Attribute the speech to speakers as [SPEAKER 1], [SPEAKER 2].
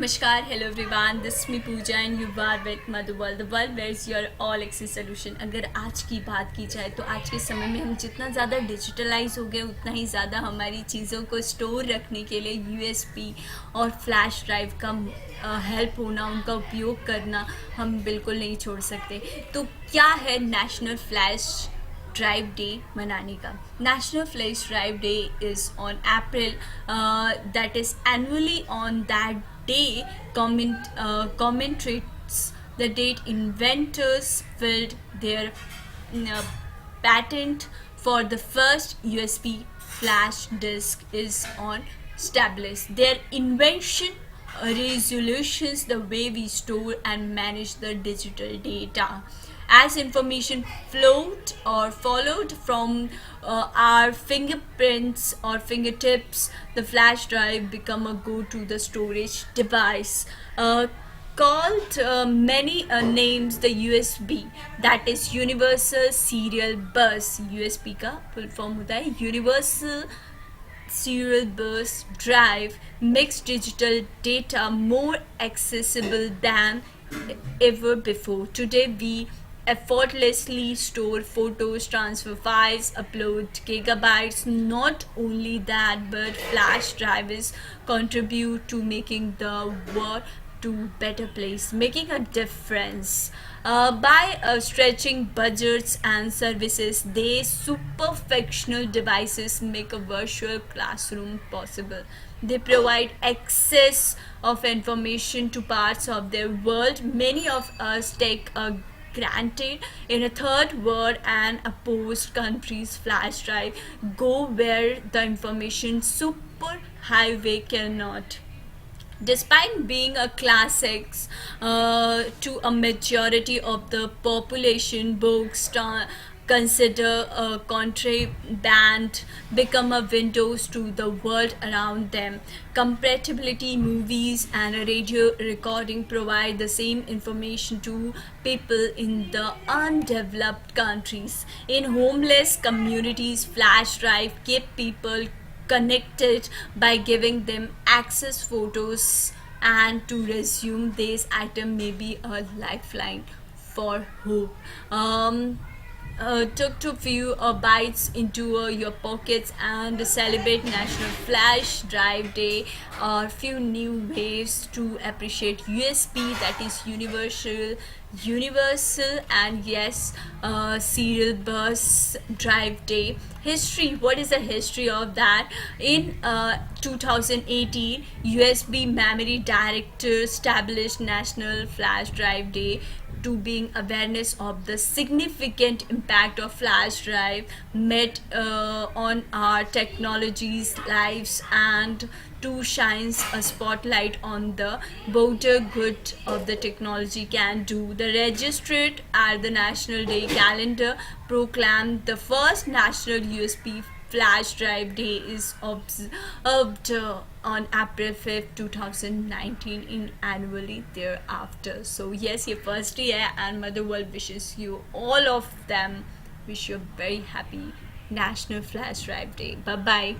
[SPEAKER 1] Namaskar, hello everyone. This is me Pooja and you are with MotherWorld, the world where is your all access solution. अगर आज की बात की जाए तो आज के समय में हम जितना ज़्यादा डिजिटलाइज हो गए उतना ही ज़्यादा हमारी चीज़ों को स्टोर रखने के लिए यूएसबी और फ्लैश ड्राइव का हेल्प होना, उनका उपयोग करना हम बिल्कुल नहीं छोड़ सकते. तो क्या है नेशनल फ्लैश ड्राइव डे मनाने का. National flash drive day is on April, that is annually on that day commemorates the date inventors filed their patent for the first USB flash disk is on established. Their invention resolutions the way we store and manage the digital data. As information flowed or followed from our fingerprints or fingertips, the flash drive become a go-to the storage device. Called many names the USB, that is Universal Serial Bus. USB का full form होता है Universal Serial Bus Drive, makes digital data more accessible than ever before. Today we effortlessly store photos, transfer files, upload gigabytes. Not only that, but flash drives contribute to making the world to better place, making a difference by stretching budgets and services. They super fictional devices make a virtual classroom possible. They provide access of information to parts of their world many of us take a granted. In a third world and opposed countries, flash drive go where the information super highway cannot. Despite being a classics to a majority of the population, books consider a contraband, become a windows to the world around them. Compatibility movies and a radio recording provide the same information to people in the undeveloped countries. In homeless communities, flash drive keep people connected by giving them access photos, and to resume this item may be a lifeline for hope. Took to few bites into your pockets and celebrate National Flash Drive Day, or few new ways to appreciate USB, that is universal and yes, serial bus drive day. History, what is the history of that? In 2018, USB memory director established National Flash Drive Day to being awareness of the significant impact of flash drive made on our technologies lives, and to shines a spotlight on the broader good of the technology can do. The registered at the National Day calendar proclaimed the first national USB flash drive day is observed on April 5th 2019 in annually thereafter. So yes, ये first day है and MotherWorld wishes you all of them, wish you a very happy National Flash Drive Day. Bye bye.